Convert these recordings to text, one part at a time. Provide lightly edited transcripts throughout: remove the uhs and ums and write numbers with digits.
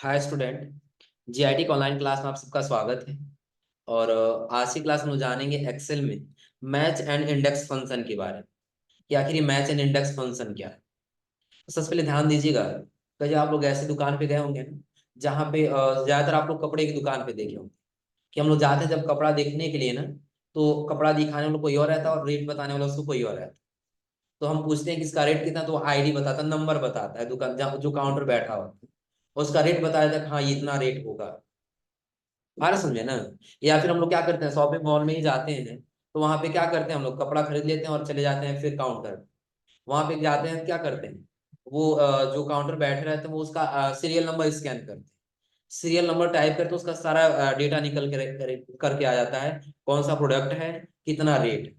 Hi student. GIT के online class में आप सबका स्वागत है। और आज की क्लास में हम जानेंगे एक्सेल में मैच एंड इंडेक्स फंक्शन के बारे में कि आखिर ये मैच एंड इंडेक्स फंक्शन क्या है। तो सबसे पहले ध्यान दीजिएगा, कभी आप लोग ऐसी दुकान पे गए होंगे ना जहाँ पे ज्यादातर आप लोग कपड़े की दुकान पे देखे होंगे कि हम लोग जाते हैं जब कपड़ा देखने के लिए ना, तो कपड़ा दिखाने वाला कोई और रहता है और रेट बताने वाला उसको कोई और रहता है। तो हम पूछते हैं कि इसका रेट कितना, तो वो आईडी बताता है, नंबर बताता है, दुकान जहाँ जो काउंटर बैठा हुआ है उसका रेट बताया था, हाँ ये इतना रेट होगा। आ रहा समझे ना। या फिर हम लोग क्या करते हैं, शॉपिंग मॉल में ही जाते हैं, तो वहां पे क्या करते हैं, हम लोग कपड़ा खरीद लेते हैं और चले जाते हैं फिर काउंटर। वहां पे जाते हैं, क्या करते हैं, वो जो काउंटर बैठे रहते हैं वो उसका सीरियल नंबर स्कैन करते हैं। सीरियल नंबर टाइप करके उसका सारा डेटा निकल करके आ जाता है, कौन सा प्रोडक्ट है, कितना रेट।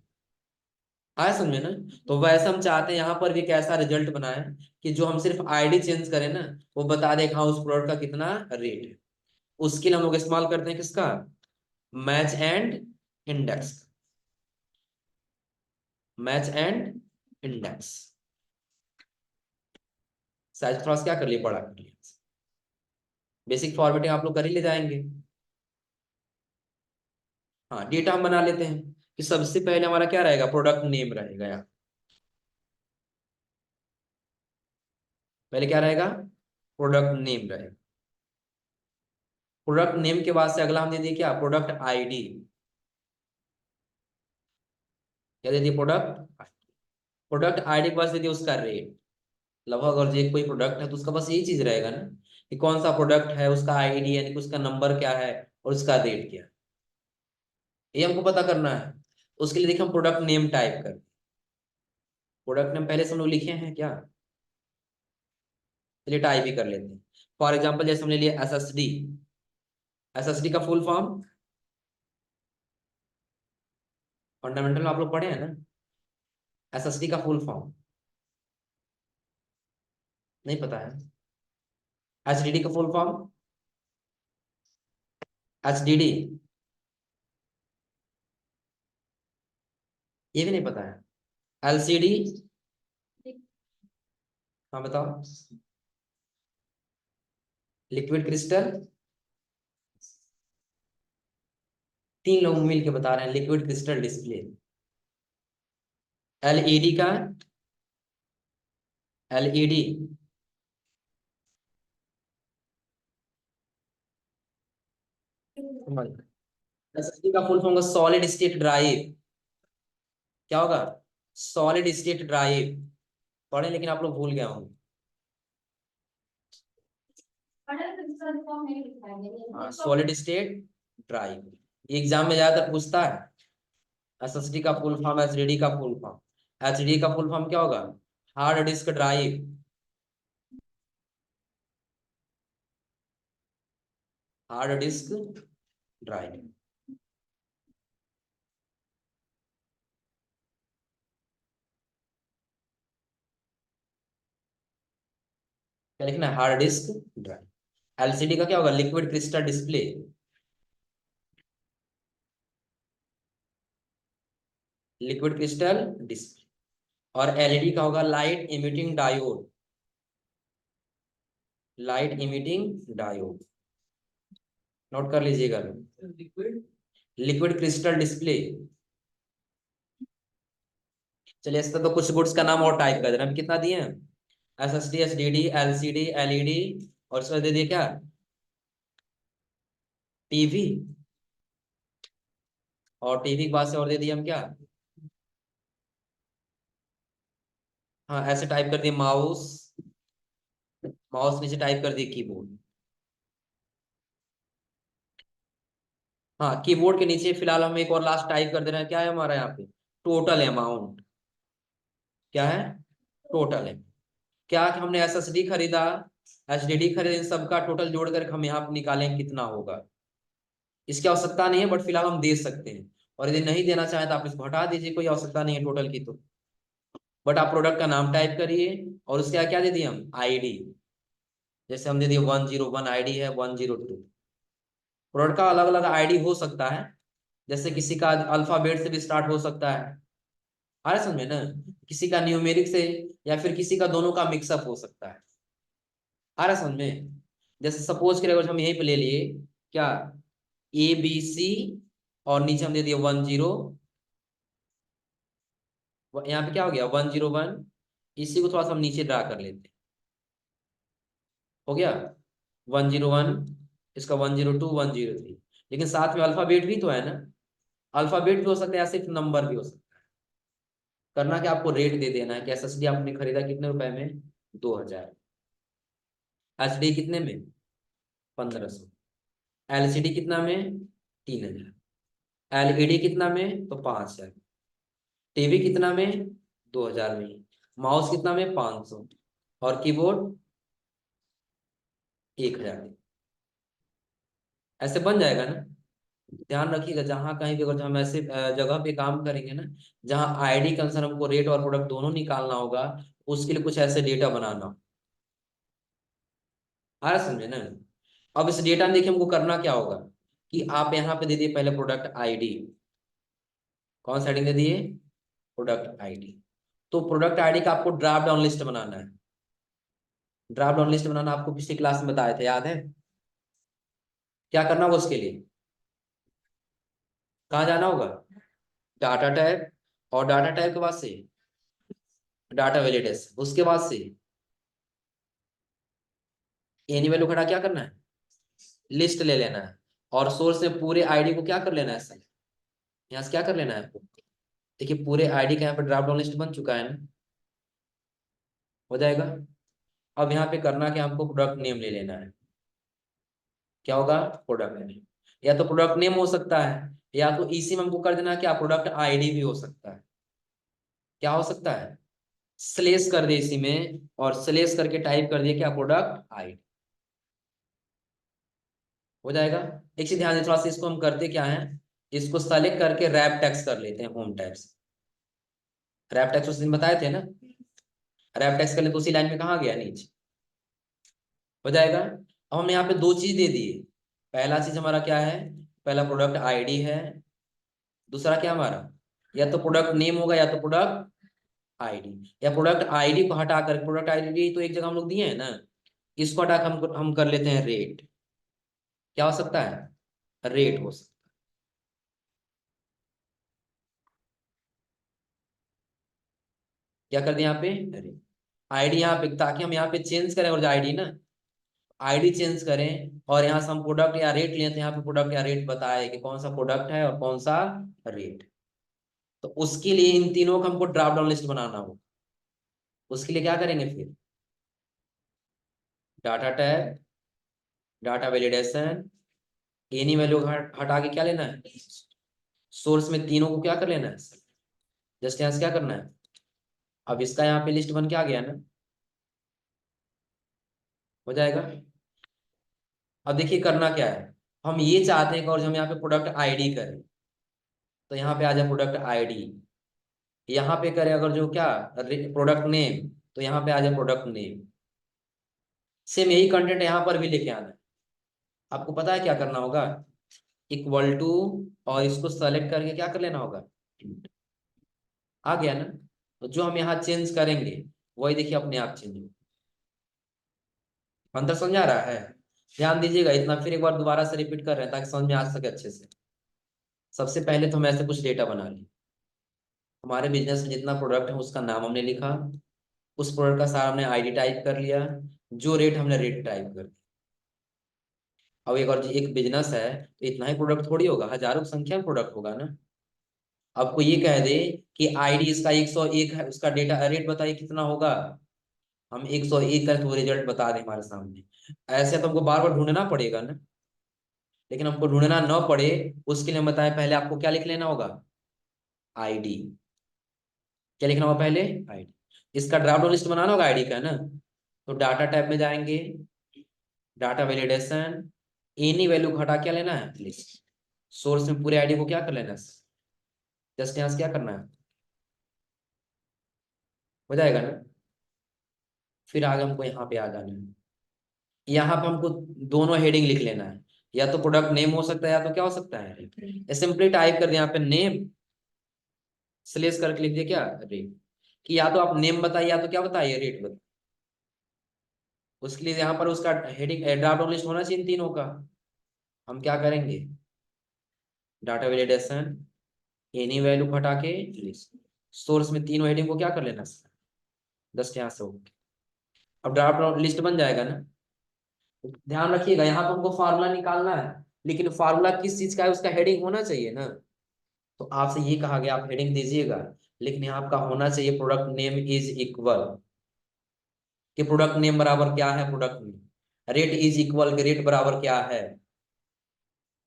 आया समझे ना। तो वैसे हम चाहते हैं यहाँ पर भी कैसा रिजल्ट बनाए कि जो हम सिर्फ आईडी चेंज करें ना, वो बता दे हाँ उस प्रोडक्ट का कितना रेट है। उसके लिए हम लोग इस्तेमाल करते हैं किसका, match and index. Match and index size थोड़ा सा क्या कर लिए, बड़ा कर लिया। बेसिक फॉर्मेटिंग आप लोग कर ही ले जाएंगे। हाँ, डेटा हम बना लेते हैं कि सबसे पहले हमारा क्या रहेगा, प्रोडक्ट नेम रहेगा यहाँ। पहले क्या रहेगा, प्रोडक्ट नेम रहेगा। प्रोडक्ट नेम के बाद से अगला हम दे दिए क्या, प्रोडक्ट आईडी। क्या दे दिए, प्रोडक्ट। प्रोडक्ट आईडी के बाद दे दिए उसका रेट। लगभग अगर ये कोई प्रोडक्ट है तो उसका बस यही चीज रहेगा ना कि कौन सा प्रोडक्ट है, उसका आईडी यानी कि उसका नंबर क्या है और उसका रेट क्या है, ये हमको पता करना है। उसके लिए देखिए हम प्रोडक्ट नेम टाइप कर, प्रोडक्ट नेम पहले से हम लोग लिखे हैं क्या, चलिए टाइप ही कर लेते हैं। फॉर एग्जाम्पल जैसे हमने लिया एसएसडी। एसएसडी का फुल फॉर्म, फंडामेंटल में आप लोग पढ़े हैं ना, एसएसडी का फुल फॉर्म नहीं पता है। एचडीडी का फुल फॉर्म, एचडीडी ये भी नहीं पता है। एलसीडी, हाँ बताओ। लिक्विड क्रिस्टल, तीन लोग मिलके बता रहे हैं लिक्विड क्रिस्टल डिस्प्ले। एलईडी का, एलईडी एसएसडी का फुल फॉर्म होगा सॉलिड स्टेट ड्राइव। क्या होगा, सॉलिड स्टेट ड्राइव। पढ़े लेकिन आप लोग भूल गए होंगे। हाँ, सॉलिड स्टेट ड्राइव एग्जाम में ज्यादातर पूछता है। एसएसडी का फुल फॉर्म, एचडीडी का फुल फॉर्म। एचडीडी का फुल फॉर्म क्या होगा, hard disk drive. Hard disk drive. क्या लिखना है, हार्ड डिस्क ड्राइव। एलसीडी का क्या होगा, liquid crystal display. Liquid crystal display. और एलईडी का होगा light emitting diode. Light emitting diode, note कर लीजिएगा। Liquid crystal display. चलिए इसका तो कुछ गुड्स का नाम और टाइप कर देना, कितना दिए हैं, एसएसडी, एसडीडी, एलसीडी, एलईडी, और इसमें दे दिए क्या, टीवी। और टीवी के बाद से और दे दिए हम क्या, हाँ ऐसे टाइप कर दिए माउस। माउस नीचे टाइप कर दिए कीबोर्ड। हाँ, कीबोर्ड के नीचे फिलहाल हम एक और लास्ट टाइप कर दे रहे हैं, क्या है हमारा यहाँ पे, टोटल अमाउंट। क्या है, टोटल है। क्या कि हमने एसएसडी खरीदा, एचडीडी खरीदे, इन सबका टोटल जोड़ कर हम यहाँ पे निकालें कितना होगा। इसकी आवश्यकता नहीं है बट फिलहाल हम दे सकते हैं, और यदि नहीं देना चाहें तो आप इसको हटा दीजिए, कोई आवश्यकता नहीं है टोटल की तो। बट आप प्रोडक्ट का नाम टाइप करिए और उसके क्या दे दिए हम, आईडी। जैसे हम दे दिए 101 आईडी है, 102। प्रोडक्ट का अलग अलग आईडी हो सकता है, जैसे किसी का अल्फाबेट से भी स्टार्ट हो सकता है, आ रहा समझ में ना, किसी का न्यूमेरिक से, या फिर किसी का दोनों का मिक्सअप हो सकता है। आ रहा समझ में। जैसे सपोज करें अगर हम यहीं पे ले लिए क्या, ABC, और नीचे हम दे दिए 10, यहाँ पे क्या हो गया 101, इसी को थोड़ा सा हम नीचे ड्रा कर लेते हैं, हो गया 101, इसका 102, 103, लेकिन साथ में अल्फाबेट भी तो है ना, अल्फाबेट भी हो सकता है या सिर्फ नंबर भी हो सकता है। करना क्या, आपको रेट दे देना है कि SSD आपने खरीदा कितने रुपए में, 2000, HD कितने में, 1500, LCD कितना में, 3000, LED कितना में, तो 5000, टीवी कितना में, 2000 में, माउस कितना में, 500, और कीबोर्ड 1000 में। ऐसे बन जाएगा ना। ध्यान रखिएगा जहां कहीं भी अगर हम ऐसे जगह पे काम करेंगे ना, जहां ID के अनुसार हमको रेट और प्रोडक्ट दोनों निकालना होगा, उसके लिए कुछ ऐसे डेटा बनाना हो। आ रहा समझे ना। अब इस डेटा में देखिए हमको करना क्या होगा, कि आप यहाँ पे दे दिए पहले प्रोडक्ट ID, कौन सा हेडिंग दे दिए, प्रोडक्ट ID। तो प्रोडक्ट ID का आपको ड्रॉप डाउन लिस्ट बनाना है। ड्रॉप डाउन लिस्ट बनाना आपको पिछली क्लास में बताया था, याद है। क्या करना होगा उसके लिए, कहाँ जाना होगा, डाटा टैब, और डाटा टैब के बाद से डाटा वैलिडेशन, उसके बाद से एनी वैल्यू खड़ा क्या करना है, लिस्ट ले लेना है, और सोर्स में पूरे ID को क्या कर लेना है सर, यहाँ से क्या कर लेना है आपको। देखिए पूरे ID का यहाँ पे ड्रॉप डाउन लिस्ट बन चुका है ना, हो जाएगा। अब यहाँ पे करना क्या, हमको प्रोडक्ट नेम ले लेना है। क्या होगा, प्रोडक्ट नेम, या तो प्रोडक्ट नेम हो सकता है, या तो इसी में हमको कर देना क्या, प्रोडक्ट ID भी हो सकता है। क्या हो सकता है, स्लेश कर दे इसी में, और स्लेश करके टाइप कर दिए क्या, प्रोडक्ट ID, हो जाएगा। एक चीज ध्यान दें थोड़ा सा, इसको हम करते क्या है, इसको सेलेक्ट करके रैप टैक्स कर लेते हैं, होम टैक्स। रैप टैक्स उस दिन बताए थे ना, रैप टैक्स कर ले तो उसी लाइन में कहाँ गया, नीचे, हो जाएगा। अब हमने यहाँ पे दो चीज दे दिए, पहला चीज हमारा क्या है, पहला प्रोडक्ट ID है, दूसरा क्या हमारा, या तो प्रोडक्ट नेम होगा या तो प्रोडक्ट ID, या प्रोडक्ट ID को हटा कर, प्रोडक्ट ID तो एक जगह हम लोग दिए हैं ना, इसको हटा कर हम कर लेते हैं रेट। क्या हो सकता है, रेट हो सकता है। क्या कर दिया यहाँ पे, रेट, ID यहाँ पे, ताकि हम यहाँ पे चेंज करें, और जो ID ना, ID चेंज करें, और यहाँ से हम प्रोडक्ट या रेट लेते हैं, यहाँ पे प्रोडक्ट या रेट बताए कि कौन सा प्रोडक्ट है और कौन सा रेट। तो उसके लिए इन तीनों का हमको ड्रॉप डाउन लिस्ट बनाना होगा। उसके लिए क्या करेंगे फिर, data tab, data validation, any value हटा के क्या लेना है, सोर्स में तीनों को क्या कर लेना है, जस्ट यहाँ से क्या करना है। अब इसका यहाँ पे लिस्ट बन के आ गया ना, हो जाएगा। अब देखिए करना क्या है, हम ये चाहते हैं कि और हम यहाँ पे प्रोडक्ट ID करें, तो यहाँ पे आ जाए प्रोडक्ट ID, यहाँ पे करें अगर जो क्या, प्रोडक्ट नेम, तो यहाँ पे आ जाए प्रोडक्ट नेम। सेम यही कंटेंट यहाँ पर भी लेके आना है। आपको पता है क्या करना होगा, इक्वल टू, और इसको सेलेक्ट करके क्या कर लेना होगा, आ गया ना। तो जो हम यहाँ चेंज करेंगे वही देखिए अपने आप चेंज हो। अंतर समझ आ रहा है। ध्यान दीजिएगा इतना, फिर एक बार दोबारा से रिपीट कर रहे हैं ताकि समझ में आ सके अच्छे से। सबसे पहले तो हम ऐसे कुछ डेटा बना ली, हमारे बिजनेस में जितना प्रोडक्ट है उसका नाम हमने लिखा, उस प्रोडक्ट का सारा हमने ID टाइप कर लिया, जो रेट हमने रेट टाइप कर दिया। अब एक और एक बिजनेस है तो इतना ही प्रोडक्ट थोड़ी होगा, हजारों की संख्या में प्रोडक्ट होगा ना। आपको ये कह दे कि ID इसका 101 है, उसका डेटा रेट बताइए कितना होगा, हम 101 का तो रिजल्ट बता दें हमारे सामने। ऐसे तो हमको बार बार ढूंढना पड़ेगा ना, लेकिन हमको ढूंढना न पड़े उसके लिए हम बताएं, पहले आपको क्या लिख लेना होगा, ID। क्या लिखना होगा पहले, ID। इसका ड्रॉप डाउन लिस्ट बनाना होगा ID का ना, तो डाटा टैब में जाएंगे, डाटा वैलिडेशन, एनी वैल्यू हटा क्या लेना है, लिस्ट, सोर्स में पूरे ID को क्या कर लेना है, जस्ट यहाँ से क्या करना है, हो जाएगा ना। फिर आगे हमको यहाँ पे आ जाना है, यहाँ पे हमको दोनों हेडिंग लिख लेना है, या तो प्रोडक्ट नेम हो सकता है या तो क्या हो सकता है, सिंपली टाइप कर दिया यहाँ पे नेम, स्लेश करके लिख दिया क्या, रेट, कि या तो आप नेम बताइए या तो क्या बताइए, रेट बताइए। उसके लिए यहाँ पर उसका हेडिंग ड्रॉप डाउन लिस्ट होना चाहिए इन तीनों का। हम क्या करेंगे, डाटा वैलिडेशन, एनी वैल्यू हटा के लिस्ट, सोर्स में तीनों हेडिंग को क्या कर लेना, जस्ट यहाँ से होके अब ड्रॉप डाउन लिस्ट बन जाएगा ना। ध्यान रखिएगा यहाँ पर हमको फार्मूला निकालना है, लेकिन फार्मूला किस चीज का है, उसका हेडिंग होना चाहिए ना। तो आपसे ये कहा गया आप हेडिंग दीजिएगा, लेकिन यहाँ आपका होना चाहिए प्रोडक्ट नेम इज इक्वल, कि प्रोडक्ट नेम बराबर क्या है product name, rate is equal के रेट बराबर क्या है।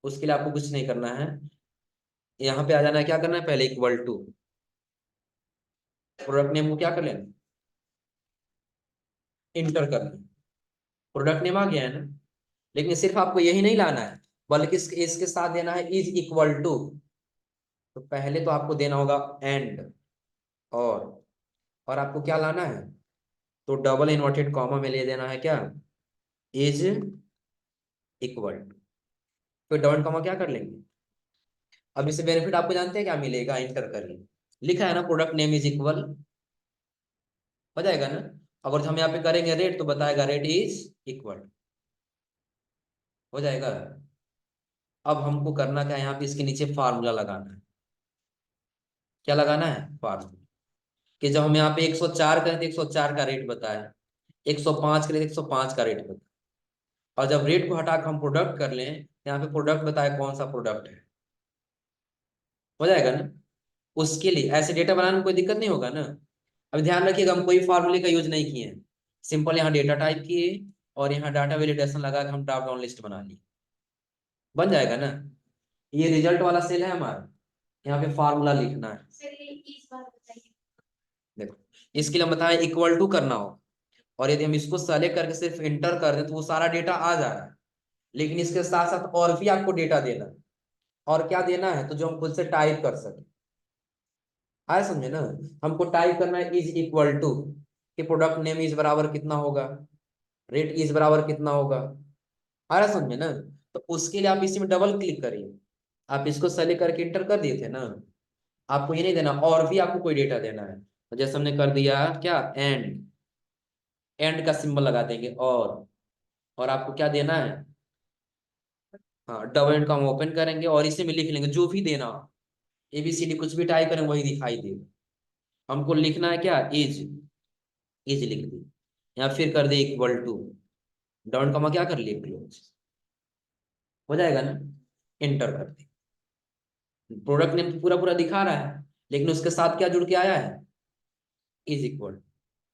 उसके लिए आपको कुछ नहीं करना है, यहाँ पे आ जाना है, क्या करना है, पहले इक्वल टू प्रोडक्ट नेम को क्या कर लेना, इंटर करना। प्रोडक्ट नेम आ गया है ना। लेकिन सिर्फ आपको यही नहीं लाना है, बल्कि इसके साथ देना है इज इक्वल टू। तो पहले तो आपको देना होगा एंड, और आपको क्या लाना है, तो डबल इन्वर्टेड कॉमा में ले देना है क्या, इज इक्वल टू, फिर डबल कॉमा क्या कर लेंगे। अब इससे बेनिफिट आपको जानते हैं क्या मिलेगा, इंटर करिए, लिखा है ना प्रोडक्ट नेम इज इक्वल, हो जाएगा ना। अगर हम यहाँ पे करेंगे रेट तो बताएगा रेट इज इक्वल, हो जाएगा। अब हमको करना क्या है, यहाँ पे इसके नीचे फार्मूला लगाना है। क्या लगाना है, फार्मूला, कि जब हम यहाँ पे 104 करें तो 104 का रेट बताए, 105 करें तो 105 का रेट बताए, और जब रेट को हटा कर हम प्रोडक्ट कर लें, यहाँ पे प्रोडक्ट बताए कौन सा प्रोडक्ट है, हो जाएगा ना। उसके लिए ऐसे डेटा बनाने में कोई दिक्कत नहीं होगा ना। अब ध्यान रखिएगा हम कोई फार्मूले का यूज नहीं किए हैं, सिंपल यहाँ डेटा टाइप किए और यहाँ डाटा वेलिडेशन लगा के हम ड्रॉप डाउन लिस्ट बना ली, बन जाएगा ना। ये रिजल्ट वाला सेल है हमारा, यहाँ पे फार्मूला लिखना है। देखो इसके लिए हम बताएं इक्वल टू करना हो, और यदि हम इसको सेलेक्ट करके सिर्फ इंटर कर दें तो वो सारा डेटा आ जा रहा है, लेकिन इसके साथ साथ और भी आपको डेटा देना है। और क्या देना है, तो जो हम खुद से टाइप कर सके, आया समझे ना। हमको टाइप करना है इज इक्वल टू, कि प्रोडक्ट नेम इज बराबर कितना होगा, रेट इज बराबर कितना होगा, आ रहा समझे ना। तो उसके लिए आप इसी में डबल क्लिक करिए, आप इसको सेलेक्ट करके इंटर कर दिए थे ना। आपको ये नहीं देना, और भी आपको कोई डेटा देना है, तो जैसे हमने कर दिया क्या, एंड, एंड का सिंबल लगा देंगे, और आपको क्या देना है, हाँ डबल एंड का हम ओपन करेंगे और इसी में लिख लेंगे जो भी देना हो, एबीसीडी कुछ भी टाइप करें वही दिखाई देगा। हमको लिखना है क्या, इज, इज लिख दी, या फिर कर दे इक्वल टू, डबल कॉमा क्या कर लिए, क्लोज, हो जाएगा ना। इंटर कर दे, प्रोडक्ट नेम तो पूरा पूरा दिखा रहा है, लेकिन उसके साथ क्या जुड़ के आया है, इज इक्वल।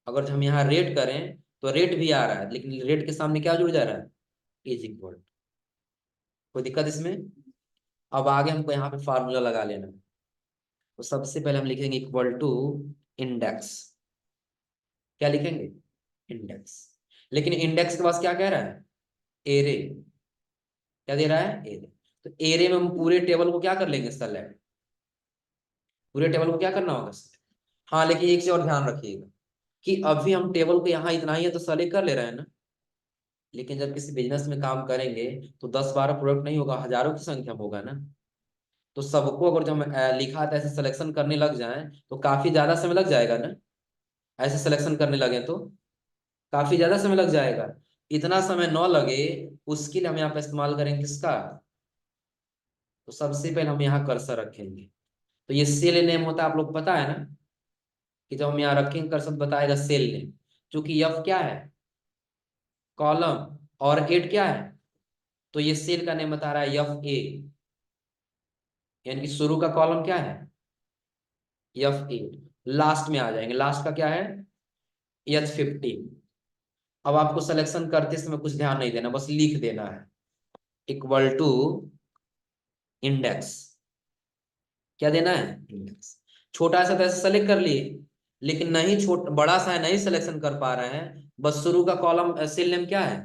अगर हम यहाँ रेट करें तो रेट भी आ रहा है, लेकिन रेट के सामने क्या जुड़ जा रहा है, इज इक्वल। कोई दिक्कत इसमें। अब आगे हमको यहाँ पे फार्मूला लगा लेना है। तो सबसे पहले हम लिखेंगे इक्वल टू इंडेक्स, क्या लिखेंगे, इंडेक्स। लेकिन इंडेक्स के पास क्या कह रहा है, एरे, क्या दे रहा है, एरे। तो एरे में हम पूरे टेबल को क्या कर लेंगे, सेलेक्ट, पूरे टेबल को क्या करना होगा, select। हाँ लेकिन एक चीज और ध्यान रखिएगा, कि अभी हम टेबल को यहाँ इतना ही है तो सेलेक्ट कर ले रहे हैं ना, लेकिन जब किसी बिजनेस में काम करेंगे तो 10-12 प्रोडक्ट नहीं होगा, हजारों की संख्या में होगा ना। तो सबको अगर जो हम लिखा था ऐसे सिलेक्शन करने लग जाए तो काफी ज्यादा समय लग जाएगा ना। ऐसे सिलेक्शन करने लगे तो काफी ज्यादा समय लग जाएगा। इतना समय न लगे उसके लिए हम यहाँ पे इस्तेमाल करेंगे किसका, तो सबसे पहले हम यहाँ कर्सर रखेंगे। तो ये सेल नेम होता है, आप लोग पता है ना, कि जब हम यहाँ रखेंगे कर्सर बताएगा सेल नेम। क्योंकि यफ क्या है, कॉलम, और एट क्या है, तो ये सेल का नेम बता रहा है यफ ए, यानी कि शुरू का कॉलम क्या है, यफ ए। लास्ट में आ जाएंगे, लास्ट का क्या है, H15। अब आपको सिलेक्शन करते समय कुछ ध्यान नहीं देना, बस लिख देना है इक्वल टू इंडेक्स, क्या देना है, इंडेक्स। छोटा सा तो ऐसे सेलेक्ट कर लिए, लेकिन नहीं छोटा बड़ा सा है नहीं सिलेक्शन कर पा रहे हैं, बस शुरू का कॉलम सेल नेम क्या है,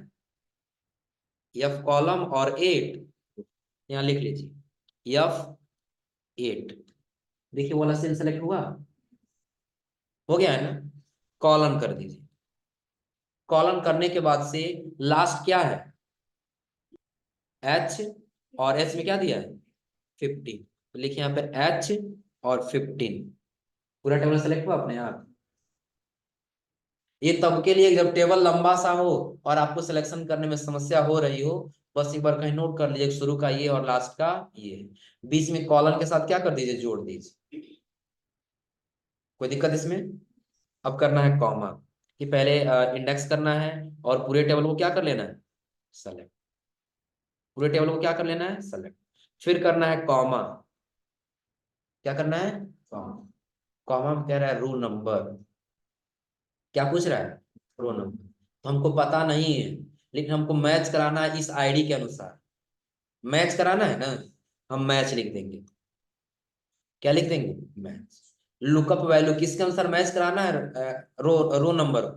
एफ कॉलम और 8, यहाँ लिख लीजिए F8। देखिए वाला सेल सेलेक्ट हुआ, हो गया है ना। कॉलन कर दीजिए, कॉलन करने के बाद से लास्ट क्या है, H, और H में क्या दिया है, 15। तो लिखिए यहाँ पे H और 15, पूरा टेबल सेलेक्ट हुआ अपने आप। ये तब के लिए जब टेबल लंबा सा हो और आपको सिलेक्शन करने में समस्या हो रही हो, बस एक बार कहीं नोट कर लीजिए, शुरू का ये और लास्ट का ये, बीच में कॉलन के साथ क्या कर दीजिए, जोड़ दीजिए। कोई दिक्कत इसमें? अब करना है कॉमा, कि पहले इंडेक्स करना है और पूरे टेबल को क्या कर लेना है, सेलेक्ट। पूरे टेबल को क्या कर लेना है, सेलेक्ट। फिर करना है कॉमा, क्या करना है, कॉमा। कॉमा में कह रहा है रो नंबर, क्या पूछ रहा है, रो नंबर। तो हमको पता नहीं है, लेकिन हमको मैच कराना है इस आईडी के अनुसार, मैच कराना है ना, हम मैच लिख देंगे। क्या लिख देंगे, मैच। लुकअप वैल्यू किसके अनुसार मैच कराना है, रो रो नंबर,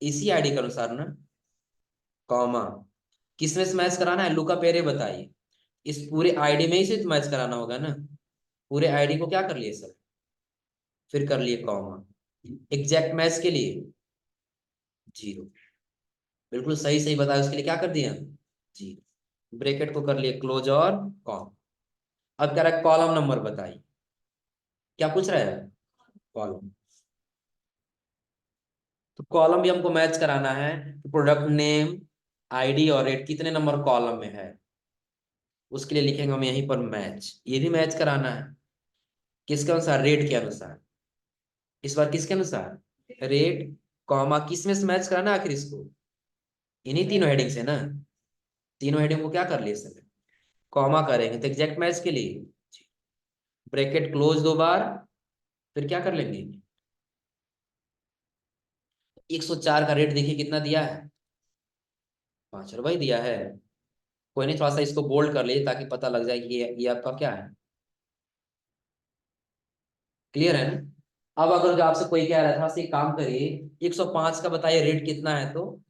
इसी आईडी के अनुसार ना, कॉमा। किसमें से मैच कराना है, लुकअप एरे बताइए, इस पूरे आईडी में ही से मैच कराना होगा ना। पूरे आईडी को क्या कर लिए सर, फिर कर लिए कॉमा। एग्जैक्ट मैच के लिए 0, बिल्कुल सही सही बताया, उसके लिए क्या कर दिया, 0। ब्रैकेट को कर लिए क्लोज और कॉम। अब कह रहा है कॉलम नंबर बताइए, क्या पूछ रहा है, कॉलम। तो कॉलम भी हमको मैच कराना है, प्रोडक्ट नेम, आईडी और रेट कितने नंबर कॉलम में है, उसके लिए लिखेंगे हम यहीं पर मैच। ये भी मैच कराना है, किसके अनुसार, रेट के अनुसार। इस बार किसके अनुसार, रेट, कॉमा, किस में से मैच कराना है आखिर इसको, इन्हीं तीनों हेडिंग से ना। तीनों हेडिंग को क्या कर लिए सर, कॉमा करेंगे तो एग्जैक्ट मैच के लिए, ब्रैकेट क्लोज 2 बार, फिर क्या कर लेंगे, 104 का रेट देखिए कितना दिया है, 5 रुपये दिया है। कोई नहीं, थोड़ा सा इसको बोल्ड कर लीजिए ताकि पता लग जाए कि ये आपका क्या है। क्लियर है ना? अब अगर जो आपसे कोई कह रहा था, से काम करिए, 105 का बताइए रेट कितना है, तो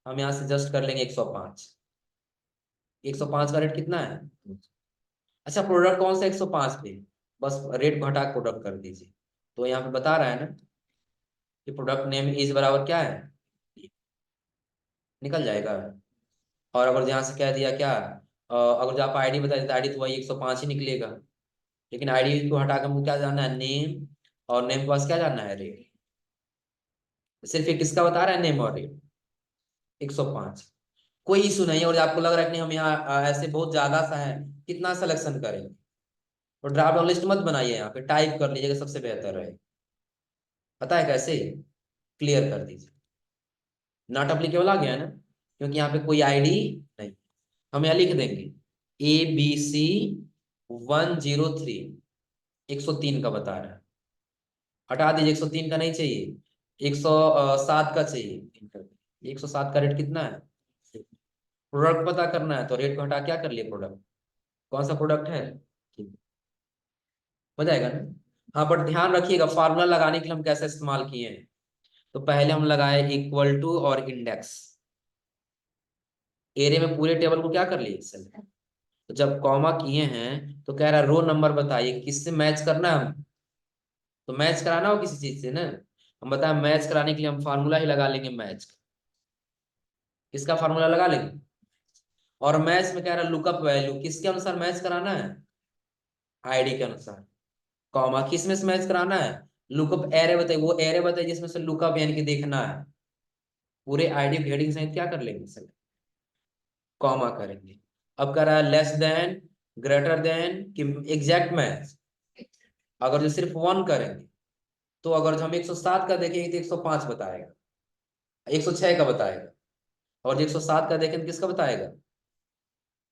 हम यहाँ से जस्ट कर लेंगे 105। 105 का रेट कितना है, अच्छा प्रोडक्ट कौन सा 105 पे, बस रेट को हटा के प्रोडक्ट कर दीजिए। तो यहाँ पे बता रहा है ना कि प्रोडक्ट नेम इज बराबर क्या है, निकल जाएगा। और अगर यहाँ से कह दिया क्या, अगर जो आप आईडी बता देते आईडी, तो वही 105 ही निकलेगा। लेकिन आईडी को हटा कर हमको क्या जानना है, नेम, और नेम के पास क्या जानना है, रेट। सिर्फ ये किसका बता रहा है, नेम और रेट, 105। कोई इशू नहीं है, और आपको लग रहा है कि नहीं हम यहाँ ऐसे बहुत ज्यादा सा है, कितना सिलेक्शन करेंगे, तो ड्रॉप डाउन लिस्ट मत बनाइए, यहाँ पे टाइप कर लीजिएगा, सबसे बेहतर रहे। पता है कैसे, क्लियर कर दीजिए। नॉट अप्लीकेबल आ गया है ना, क्योंकि यहाँ पे कोई आईडी नहीं। हम यहाँ लिख देंगे ABC 103, 103 का बता रहा है, हटा दीजिए, 103 का नहीं चाहिए, 107 का चाहिए। 107 का रेट कितना है, प्रोडक्ट पता करना है, तो रेट को हटा क्या कर लिए, प्रोडक्ट कौन सा प्रोडक्ट है, ठीक, हो जाएगा ना। हाँ बट ध्यान रखिएगा, फार्मूला लगाने के लिए हम कैसे इस्तेमाल किए हैं। तो पहले हम लगाए इक्वल टू और इंडेक्स, एरे में पूरे टेबल को क्या कर लिए सेल। तो जब कॉमा किए हैं तो कह रहा है रो नंबर बताइए, किससे मैच करना है हम, तो मैच कराना हो किसी चीज से ना। हम बताएं मैच कराने के लिए हम फार्मूला ही लगा लेंगे, मैच किसका फार्मूला लगा लेंगे। और मैच में कह रहा है लुकअप वैल्यू किसके अनुसार मैच कराना है, आईडी के अनुसार। कॉमा किस में से मैच कराना है, लुकअप एरे बताइए, वो एरे बताइए जिसमें से लुकअप यानी कि देखना है। पूरे आईडी हेडिंग सहित क्या कर लेंगे सर, कॉमा करेंगे। अब कर रहा है लेस देन, ग्रेटर देन कि एग्जैक्ट मैच। अगर जो सिर्फ 1 करेंगे, तो अगर जो हम 107 का देखेंगे तो 105 बताएगा, 106 का बताएगा। और जो 107 का देखेंगे तो किसका बताएगा,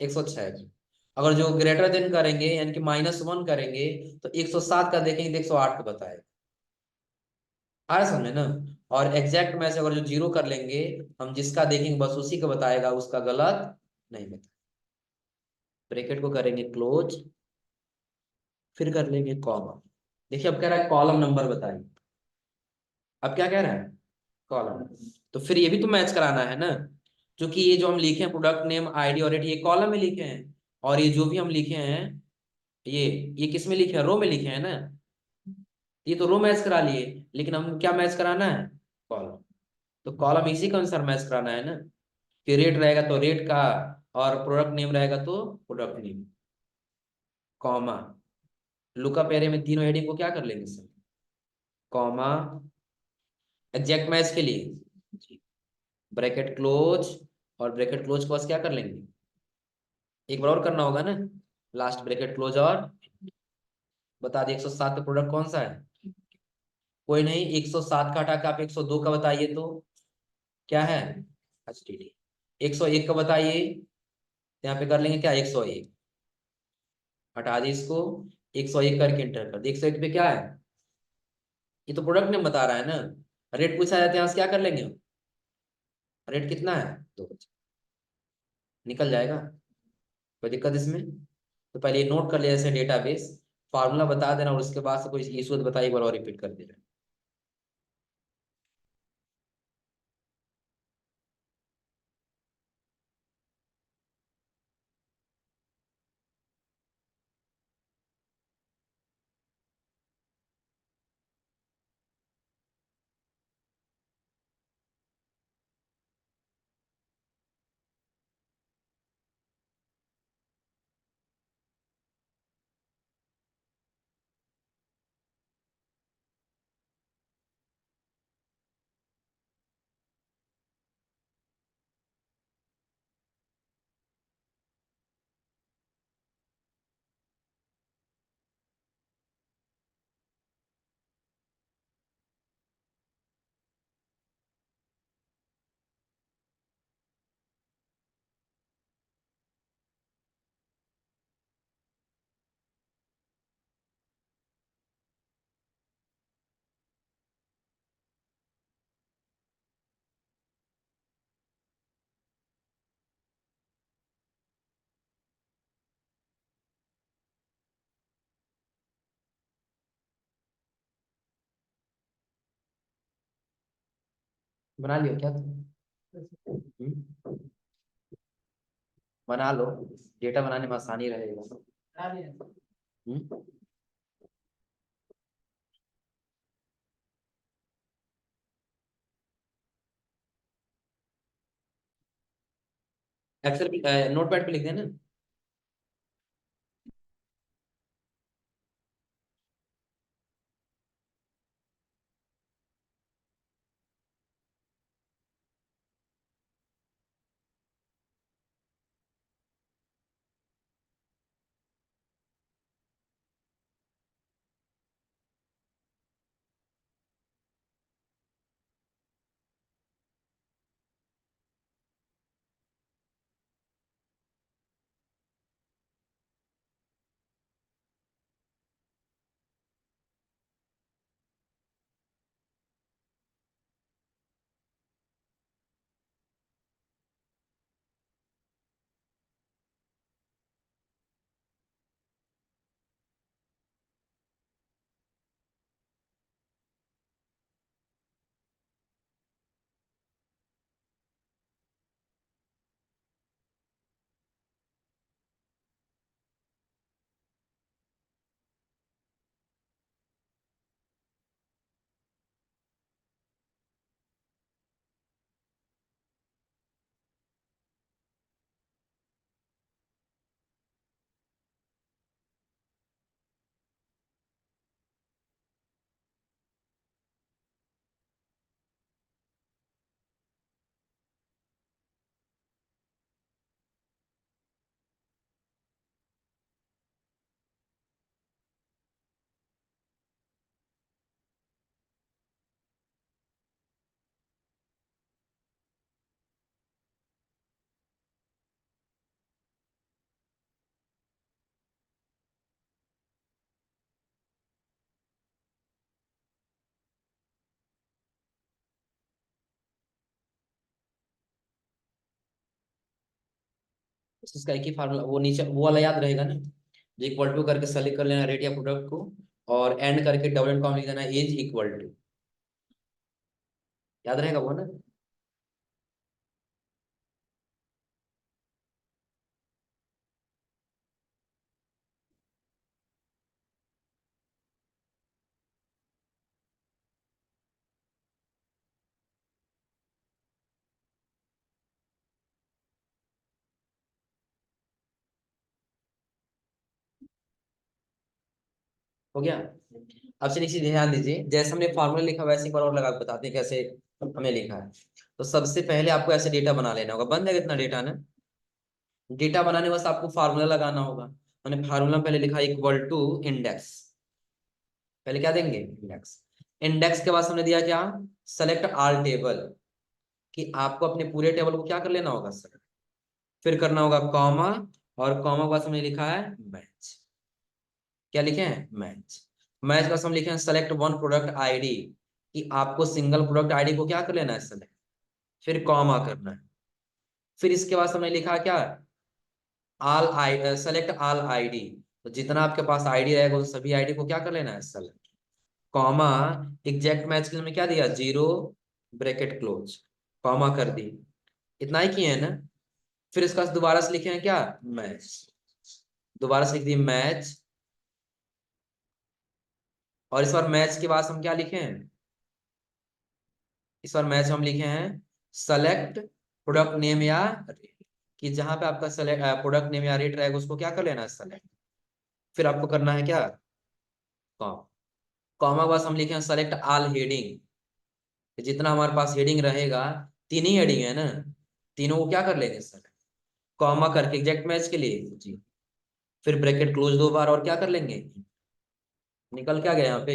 106 का। अगर जो ग्रेटर देन करेंगे यानी कि -1 करेंगे, तो 107 का देखेंगे तो 108 का बताएगा। आ रहा समझे ना। और एग्जैक्ट में से अगर जो 0 कर लेंगे, हम जिसका देखेंगे बस उसी का बताएगा, उसका गलत नहीं बताएगा। ब्रैकेट को करेंगे क्लोज, फिर कर लेंगे कॉमा। देखिए अब कह रहा है कॉलम नंबर बताइए, अब क्या कह रहा है, कॉलम। तो फिर ये भी तो मैच कराना है ना, क्योंकि ये जो हम लिखे हैं प्रोडक्ट नेम आईडी और रेट, ये कॉलम में लिखे हैं, और ये जो भी हम लिखे हैं, ये ये किस में लिखे हैं, रो में लिखे हैं ना। ये तो रो मैच करा लिए, लेकिन हम क्या मैच कराना है, कॉलम। तो कॉलम इसी के अनुसार मैच कराना है ना, कि रेट रहेगा तो रेट का, और प्रोडक्ट नेम रहेगा तो product name, comma. Lookup array में तीनों हेडिंग को क्या कर लेंगे सर, कॉमा, एग्जैक्ट मैच के लिए ब्रैकेट क्लोज, और ब्रैकेट क्लोज के पास क्या कर लेंगे, एक बार और करना होगा ना, लास्ट ब्रैकेट क्लोज, और बता दिए 107 का प्रोडक्ट कौन सा है, कोई नहीं, 107 का हटा के आप 102 का बताइए तो क्या है, एच टी डी। 101 का बताइए, यहाँ पे कर लेंगे क्या, 101, हटा दी इसको, 101 करके इंटर कर दी, 101 पे क्या है, ये तो प्रोडक्ट नेम बता रहा है ना, रेट पूछा जाता है यहाँ से क्या कर लेंगे हम? रेट कितना है, तो निकल जाएगा, कोई दिक्कत इसमें? तो पहले ये नोट कर लिया जैसे डेटाबेस, फार्मूला बता देना, और उसके बाद से कोई इशू बताइए, एक बार और रिपीट कर देना। बना लियो क्या तुम? बना लो, डेटा बनाने में आसानी रहेगा। हम्म? एक्सेल नोटपैड पे लिख देना। इसका एक ही फार्मूला, वो नीचे वो वाला याद रहेगा ना, जो इक्वल टू करके सेलेक्ट कर लेना रेट या प्रोडक्ट को, और एंड करके डबल एंड कॉमा लिख देना, एज इक्वल टू, याद रहेगा वो ना। हो गया। अब चलिए इसी ध्यान दीजिए, जैसे हमने फॉर्मूला लिखा वैसे एक बार और लगा के बताते हैं कैसे हमने लिखा है। तो सबसे पहले आपको ऐसे डेटा बना लेना होगा, बन जाएगा इतना डेटा ना। डेटा बनाने बस आपको फार्मूला लगाना होगा। मैंने फार्मूला पहले लिखा इक्वल टू इंडेक्स। पहले क्या देंगे, इंडेक्स। इंडेक्स के बाद हमने दिया क्या, सेलेक्ट ऑल टेबल, कि आपको अपने पूरे टेबल को क्या कर लेना होगा सेलेक्ट। फिर करना होगा कॉमा, और कॉमा के बाद हमने लिखा है मैच। क्या लिखे हैं, मैच। मैच के बाद हम लिखे हैं सेलेक्ट वन प्रोडक्ट आईडी, कि आपको सिंगल प्रोडक्ट आईडी को क्या कर लेना है सेलेक्ट, फिर कॉमा करना है। फिर इसके बाद हमने लिखा क्या, all I select all ID, तो जितना आपके पास आईडी रहेगा उन सभी आईडी को क्या कर लेना है सेलेक्ट, कॉमा। एग्जैक्ट मैच के लिए हमने क्या दिया, जीरो ब्रैकेट क्लोज, कॉमा कर दी। इतना ही किए हैं ना। फिर इसका दोबारा से लिखे हैं क्या, मैच। दोबारा से लिख दिए मैच, और इस बार मैच के बाद हम क्या लिखे हैं, इस बार मैच हम लिखे हैं सेलेक्ट प्रोडक्ट नेम या रेट, कि जहां पे आपका सेलेक्ट प्रोडक्ट नेम या रेट रहेगा उसको क्या कर लेना है सेलेक्ट। फिर आपको करना है क्या, कॉमा। कॉमा के बाद हम लिखे हैं सेलेक्ट ऑल हेडिंग, जितना हमारे पास हेडिंग रहेगा, तीन ही हेडिंग है ना, तीनों को क्या कर लेंगे सर, कॉमा करके एग्जैक्ट मैच के लिए जी। फिर ब्रैकेट क्लोज दो बार और क्या कर लेंगे, निकल क्या गया यहाँ पे।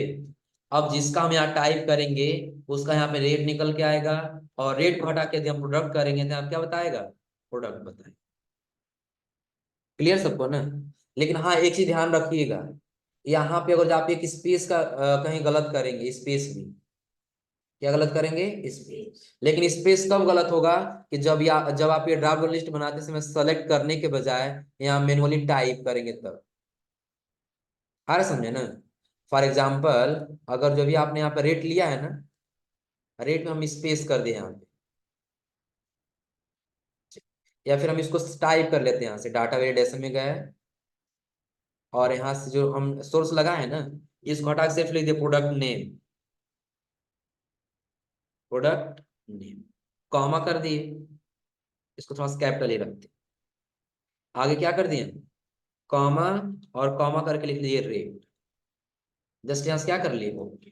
अब जिसका हम यहाँ टाइप करेंगे उसका यहाँ पे रेट निकल के आएगा, और रेट को हटा के यदि हम प्रोडक्ट करेंगे तो आप क्या बताएगा, प्रोडक्ट बताएगा। क्लियर सबको ना। लेकिन हाँ एक चीज ध्यान रखिएगा, यहाँ पे अगर आप एक स्पेस का कहीं गलत करेंगे, स्पेस भी, क्या गलत करेंगे, स्पेस। लेकिन स्पेस कब गलत होगा, कि जब आप ये ड्राफ्ट लिस्ट बनाते समय सेलेक्ट करने के बजाय यहाँ मैनुअली टाइप करेंगे तब। आ रहा समझे ना। फॉर एग्जाम्पल, अगर जो भी आपने यहाँ पे रेट लिया है ना, रेट में हम स्पेस कर दिए यहाँ पे, या फिर हम इसको टाइप कर लेते हैं, यहाँ से डाटा वेरिडेशन में गए, और यहाँ से जो हम सोर्स लगा है ना, इसको हटा के सिर्फ लिख दिए product name, product name, comma कर दिए। इसको थोड़ा सा कैपिटल ही रखते, आगे क्या कर दिए, कॉमा, और कॉमा करके लिख लीजिए रेट। जस्ट यहाँ से क्या कर लिए, ओके।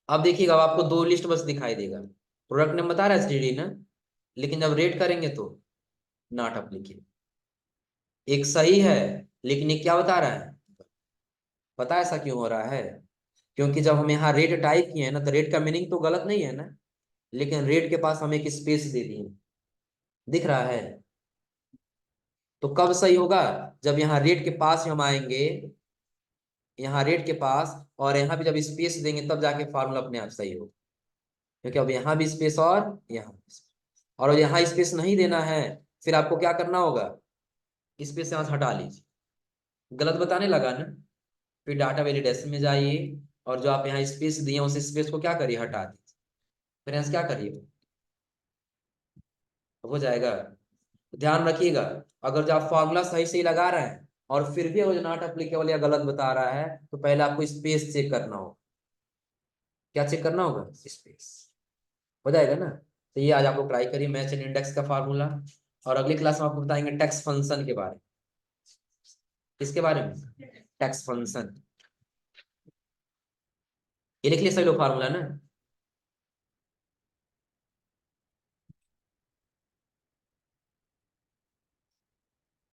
अब देखिएगा, अब आपको दो लिस्ट बस दिखाई देगा, प्रोडक्ट नेम बता रहा है एसटीडी ना, लेकिन जब रेट करेंगे तो नॉट अप्लीकेबल। एक सही है, लेकिन ये क्या बता रहा है, पता है ऐसा क्यों हो रहा है, क्योंकि जब हम यहाँ रेट टाइप किए हैं ना, तो रेट का मीनिंग तो गलत नहीं है ना, लेकिन रेट के पास हम एक स्पेस दे दिए, दिख रहा है। तो कब सही होगा, जब यहाँ रेट के पास हम आएंगे, यहाँ रेट के पास, और यहाँ पे जब स्पेस देंगे तब जाके फार्मूला अपने आप सही होगा। क्योंकि अब यहाँ भी स्पेस और यहाँ भी स्पेस, और यहाँ स्पेस नहीं देना है, फिर आपको क्या करना होगा, स्पेस यहाँ से हटा लीजिए, गलत बताने लगा ना। फिर डाटा वैलिडेशन में जाइए, और जो आप यहाँ स्पेस दिए उस स्पेस को क्या करिए, हटा दीजिए। फिर यहाँ से क्या करिए, हो जाएगा। ध्यान रखिएगा, अगर जो आप फॉर्मूला सही सही लगा रहे हैं और फिर भी अगर नॉट अप्लीकेबल या गलत बता रहा है, तो पहले आपको स्पेस चेक करना होगा। क्या चेक करना होगा, स्पेस। हो जाएगा ना। तो ये आज आपको ट्राई करिए मैच एंड इंडेक्स का फार्मूला, और अगली क्लास में आपको बताएंगे टैक्स फंक्शन के बारे में। किसके बारे में, टैक्स फंक्शन। ये लिख लिया सभी लोग फार्मूला ना।